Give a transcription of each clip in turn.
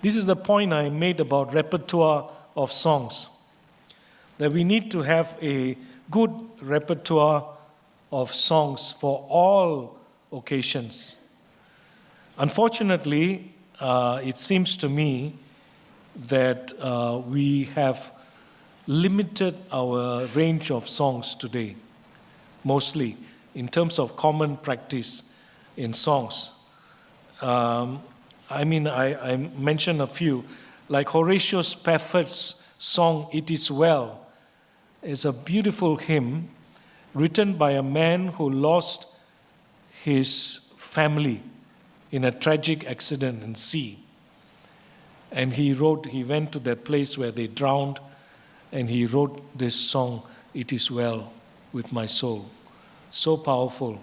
This is the point I made about repertoire of songs, that we need to have a good repertoire of songs for all occasions. Unfortunately, it seems to me that we have limited our range of songs today, mostly in terms of common practice in songs. I mentioned a few, like Horatio Spafford's song, "It Is Well," is a beautiful hymn written by a man who lost his family in a tragic accident in sea. And he went to that place where they drowned, and he wrote this song, "It Is Well with My Soul." So powerful.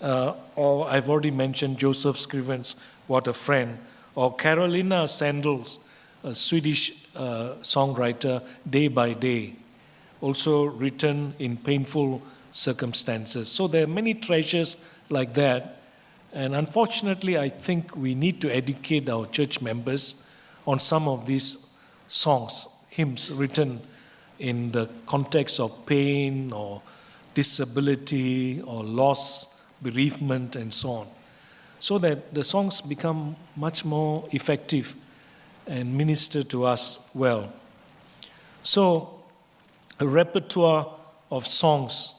Or I've already mentioned Joseph Scriven's "What a Friend," or Carolina Sandel's, a Swedish songwriter, "Day by Day," also written in painful circumstances. So there are many treasures like that. And unfortunately, I think we need to educate our church members on some of these songs, hymns written in the context of pain or disability or loss, bereavement, and so on, so that the songs become much more effective and minister to us well. So a repertoire of songs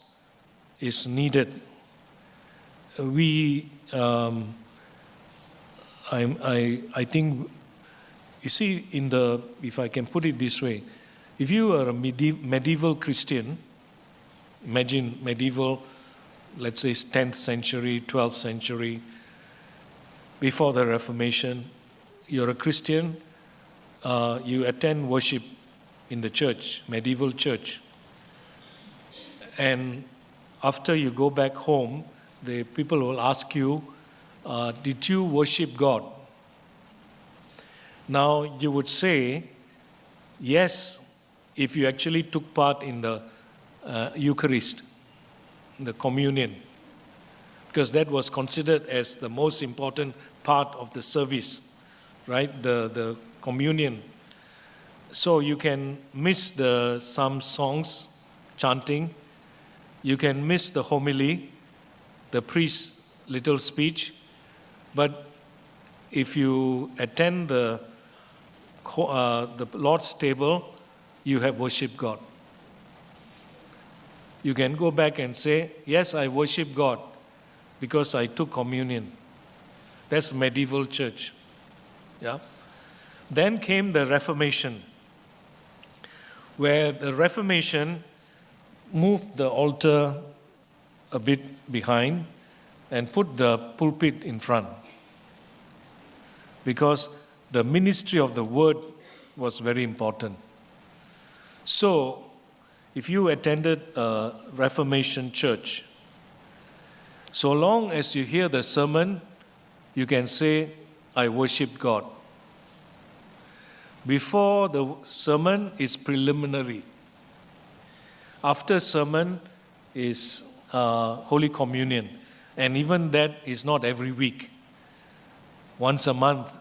is needed. I think, you see, if I can put it this way, if you are a medieval Christian, imagine medieval, let's say 10th century, 12th century, before the Reformation, you're a Christian, you attend worship in the church, medieval church. And after you go back home, the people will ask you, did you worship God? Now, you would say, yes, if you actually took part in the Eucharist, the communion, because that was considered as the most important part of the service, right? The communion. So you can miss some songs, chanting. You can miss the homily, the priest's little speech. But if you attend the Lord's table, you have worshiped God. You can go back and say, yes, I worship God because I took communion. That's medieval church. Yeah. Then came the Reformation, where the Reformation moved the altar a bit behind and put the pulpit in front, because the ministry of the word was very important. So, if you attended a Reformation church, so long as you hear the sermon, you can say, I worship God. Before the sermon is preliminary. After sermon is Holy Communion. And even that is not every week. Once a month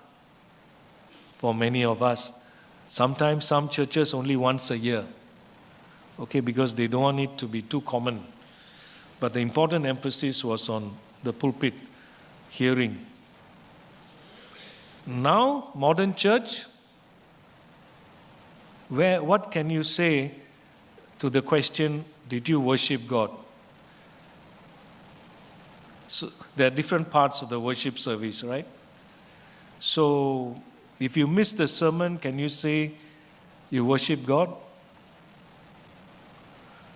for many of us. Sometimes some churches only once a year. Okay, because they don't want it to be too common. But the important emphasis was on the pulpit, hearing. Now, modern church, what can you say to the question, did you worship God? So there are different parts of the worship service, right? So if you miss the sermon, can you say you worship God?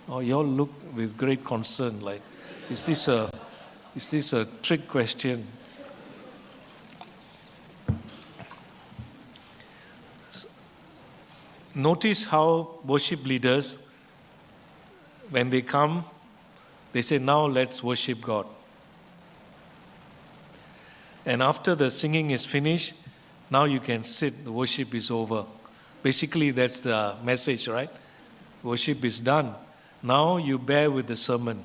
Oh, you all look with great concern, like, is this a trick question? Notice how worship leaders, when they come, they say, now let's worship God. And after the singing is finished, now you can sit, the worship is over. Basically, that's the message, right? Worship is done. Now you bear with the sermon.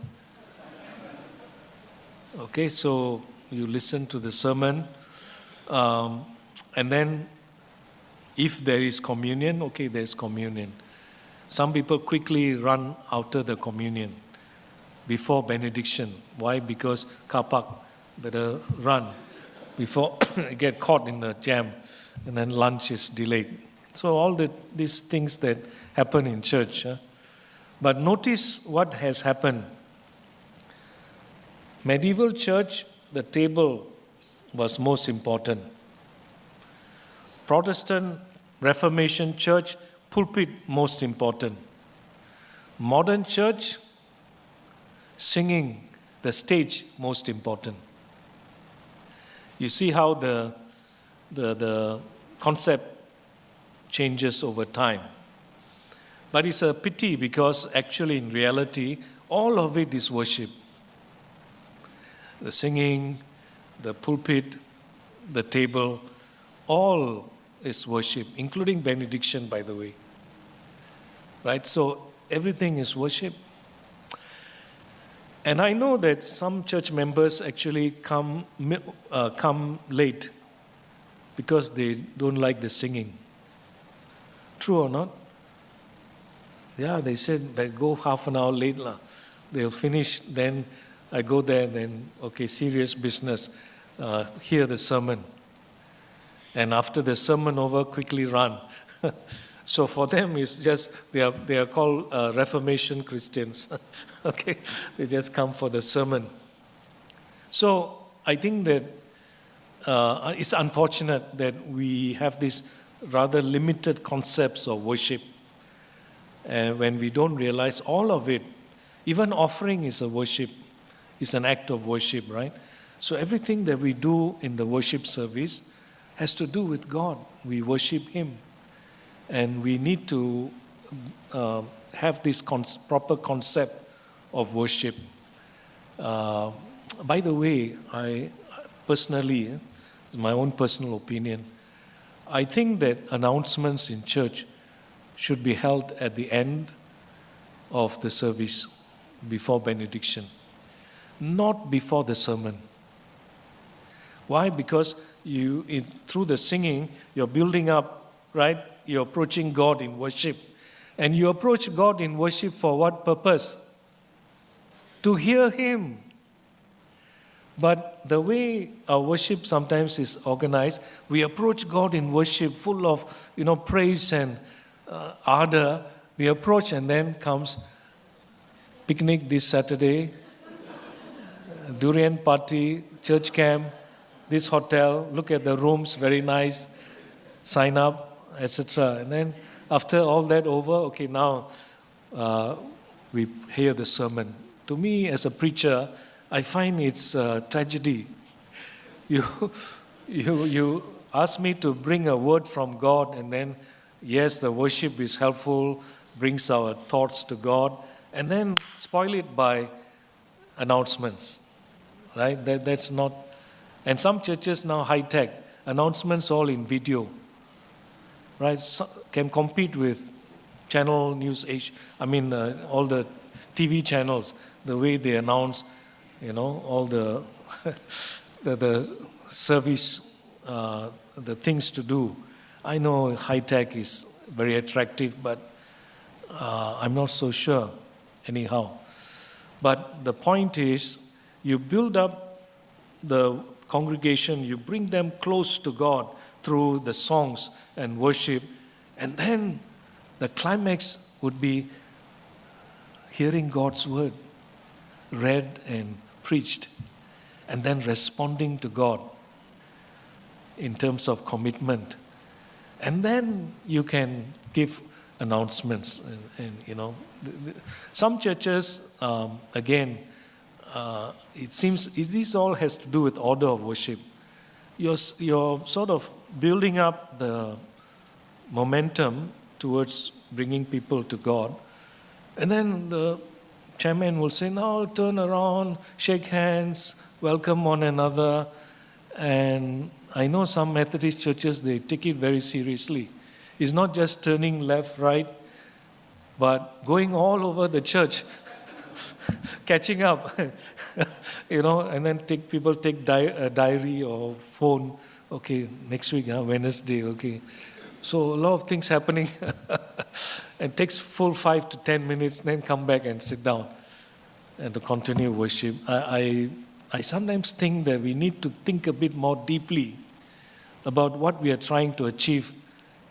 Okay, so you listen to the sermon, and then If there is communion, okay, there's communion. Some people quickly run after the communion before benediction. Why? Because car park, better run before get caught in the jam, and then lunch is delayed. So all these things that happen in church. But notice what has happened. Medieval church, the table was most important. Protestant Reformation church, pulpit most important. Modern church, singing, the stage most important. You see how the concept changes over time. But it's a pity because actually in reality, all of it is worship. The singing, the pulpit, the table, all is worship, including benediction, by the way. Right? So everything is worship. And I know that some church members actually come late because they don't like the singing. True or not? Yeah, they said, "But go half an hour late. They'll finish, then I go there, then, okay, serious business, hear the sermon. And after the sermon over, quickly run." So for them, it's just, they are called Reformation Christians. Okay, they just come for the sermon. So I think that it's unfortunate that we have these rather limited concepts of worship. And when we don't realize all of it, even offering is a worship, is an act of worship, right? So everything that we do in the worship service has to do with God. We worship Him. And we need to have this proper concept of worship. By the way, I personally, my own personal opinion, I think that announcements in church should be held at the end of the service, before benediction, not before the sermon. Why? Because through the singing, you're building up, right? You're approaching God in worship. And you approach God in worship for what purpose? To hear Him. But the way our worship sometimes is organized, we approach God in worship full of, praise and ardor. We approach, and then comes picnic this Saturday, durian party, church camp, this hotel, look at the rooms, very nice, sign up, etc. And then after all that over, okay, now we hear the sermon. To me, as a preacher, I find it's a tragedy. You ask me to bring a word from God, and then, yes, the worship is helpful, brings our thoughts to God, and then spoil it by announcements, right? That's not. And some churches now high-tech, announcements all in video, right? Can compete with channel news, all the TV channels, the way they announce, all the the service, the things to do. I know high-tech is very attractive, but I'm not so sure anyhow. But the point is, you build up the congregation, you bring them close to God through the songs and worship, and then the climax would be hearing God's word read and preached, and then responding to God in terms of commitment. And then you can give announcements. And some churches, again, it seems this all has to do with order of worship. You're sort of building up the momentum towards bringing people to God. And then the chairman will say, "Now turn around, shake hands, welcome one another." And I know some Methodist churches, they take it very seriously. It's not just turning left, right, but going all over the church, catching up, and then people take a diary or phone. Okay, next week, Wednesday, okay. So a lot of things happening. It takes full 5 to 10 minutes, then come back and sit down and to continue worship. I sometimes think that we need to think a bit more deeply about what we are trying to achieve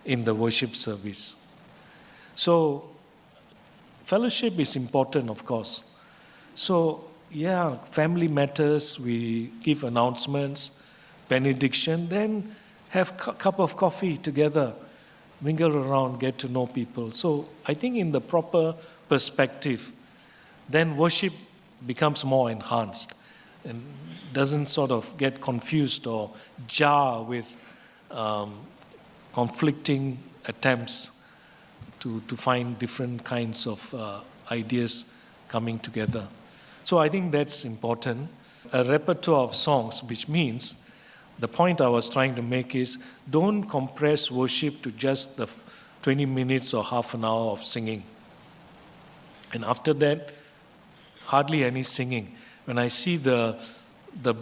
in the worship service. So, fellowship is important, of course. So, yeah, family matters, we give announcements, benediction, then have a cup of coffee together, mingle around, get to know people. So, I think in the proper perspective, then worship becomes more enhanced and doesn't sort of get confused or jar with conflicting attempts to find different kinds of ideas coming together. So I think that's important. A repertoire of songs, which means the point I was trying to make is don't compress worship to just the 20 minutes or half an hour of singing. And after that, hardly any singing. When I see the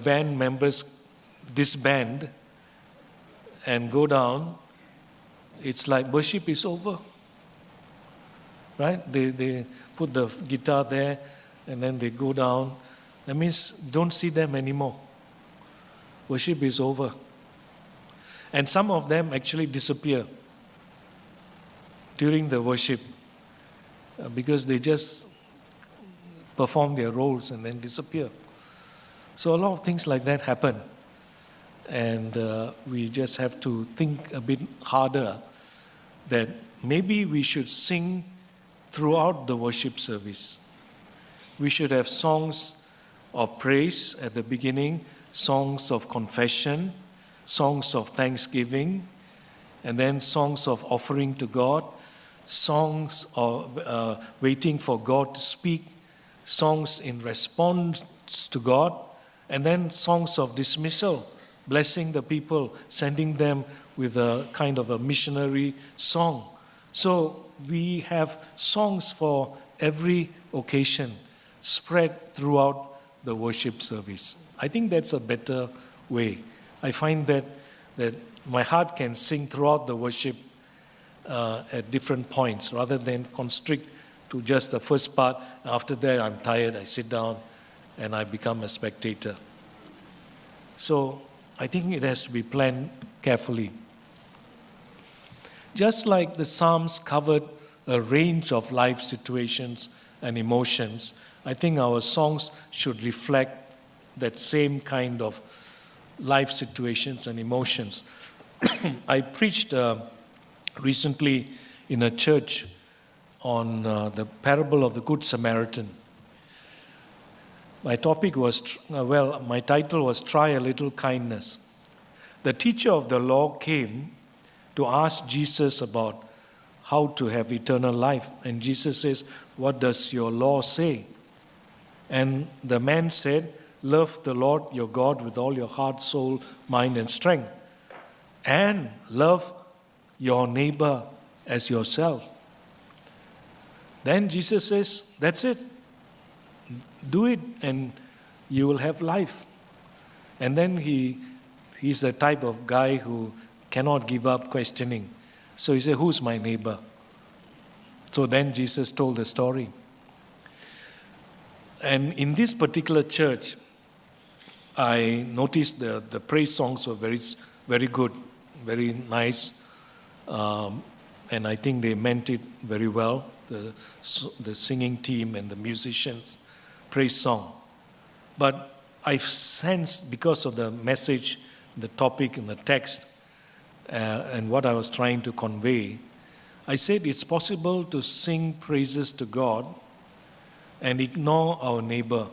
band members disband and go down, it's like worship is over. Right? They put the guitar there and then they go down. That means don't see them anymore. Worship is over. And some of them actually disappear during the worship because they just perform their roles and then disappear. So a lot of things like that happen. And we just have to think a bit harder that maybe we should sing throughout the worship service. We should have songs of praise at the beginning, songs of confession, songs of thanksgiving, and then songs of offering to God, songs of waiting for God to speak, songs in response to God, and then songs of dismissal, blessing the people, sending them with a kind of a missionary song. So we have songs for every occasion spread throughout the worship service. I think that's a better way. I find that my heart can sing throughout the worship at different points rather than constrict to just the first part. After that, I'm tired, I sit down and I become a spectator. So I think it has to be planned carefully. Just like the Psalms covered a range of life situations and emotions, I think our songs should reflect that same kind of life situations and emotions. I preached recently in a church on the parable of the Good Samaritan. My topic was, my title was Try a Little Kindness. The teacher of the law came to ask Jesus about how to have eternal life. And Jesus says, what does your law say? And the man said, love the Lord your God with all your heart, soul, mind, and strength. And love your neighbor as yourself. Then Jesus says, that's it. Do it and you will have life. And then he's the type of guy who cannot give up questioning. So he said, who's my neighbor? So then Jesus told the story. And in this particular church, I noticed the praise songs were very, very good, very nice. And I think they meant it very well, the singing team and the musicians, praise song. But I sensed, because of the message, the topic and the text, and what I was trying to convey, I said it's possible to sing praises to God and ignore our neighbor.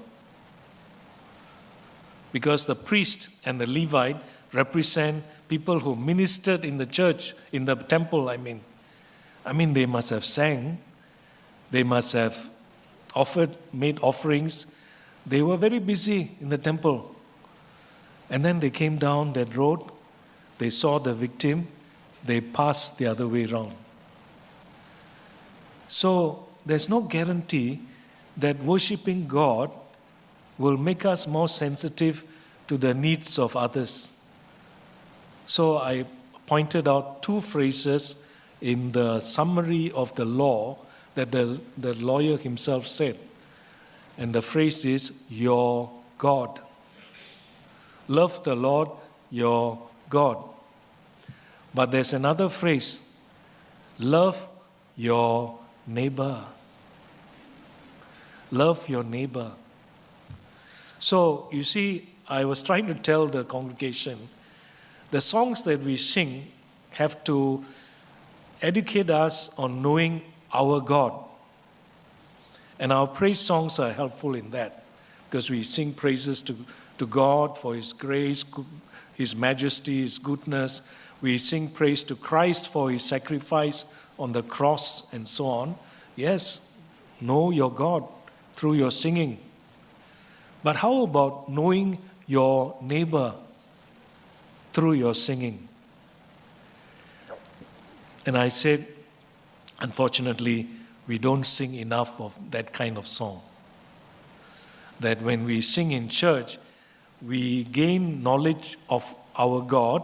Because the priest and the Levite represent people who ministered in the church, in the temple, I mean, they must have sang, they must have made offerings. They were very busy in the temple. And then they came down that road, they saw the victim, they passed the other way around. So there's no guarantee that worshiping God will make us more sensitive to the needs of others. So I pointed out two phrases in the summary of the law that the lawyer himself said. And the phrase is, your God. Love the Lord, your God. But there's another phrase, love your neighbor. Love your neighbor. So, you see, I was trying to tell the congregation, the songs that we sing have to educate us on knowing our God. And our praise songs are helpful in that, because we sing praises to God for His grace, His majesty, His goodness. We sing praise to Christ for His sacrifice on the cross and so on. Yes, know your God through your singing. But how about knowing your neighbor through your singing? And I said, unfortunately, we don't sing enough of that kind of song. That when we sing in church, we gain knowledge of our God,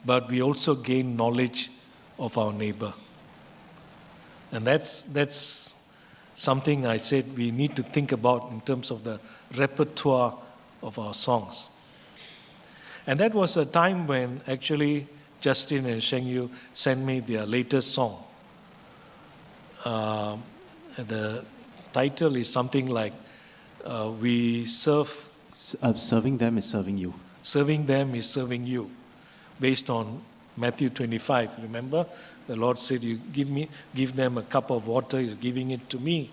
but we also gain knowledge of our neighbor. And that's something I said we need to think about in terms of the repertoire of our songs. And that was a time when actually Justin and Sheng Yu sent me their latest song. The title is something like, we serve... Serving them is serving you. Serving them is serving you. Based on Matthew 25, remember? The Lord said, you give them a cup of water, You're giving it to me.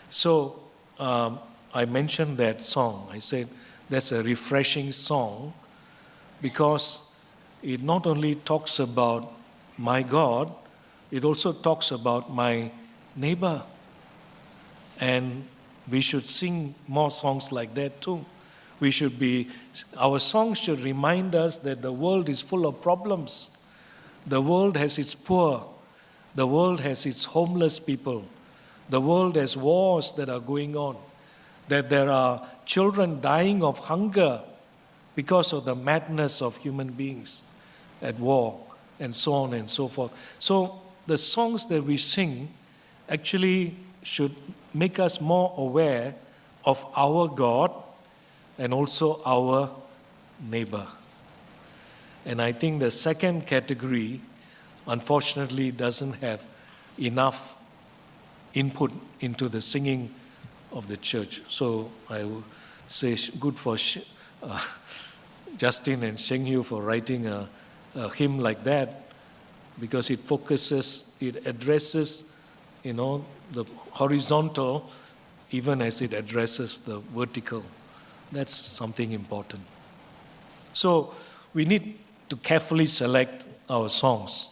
So I mentioned that song. I said, that's a refreshing song because it not only talks about my God, it also talks about my neighbor. And we should sing more songs like that too. Our songs should remind us that the world is full of problems. The world has its poor. The world has its homeless people. The world has wars that are going on. That there are children dying of hunger because of the madness of human beings at war, and so on and so forth. So the songs that we sing actually should make us more aware of our God and also our neighbor. And I think the second category, unfortunately, doesn't have enough input into the singing of the church. So I will say good for Justin and Sheng Yu for writing a hymn like that, because it addresses, the horizontal even as it addresses the vertical. That's something important. So we need to carefully select our songs.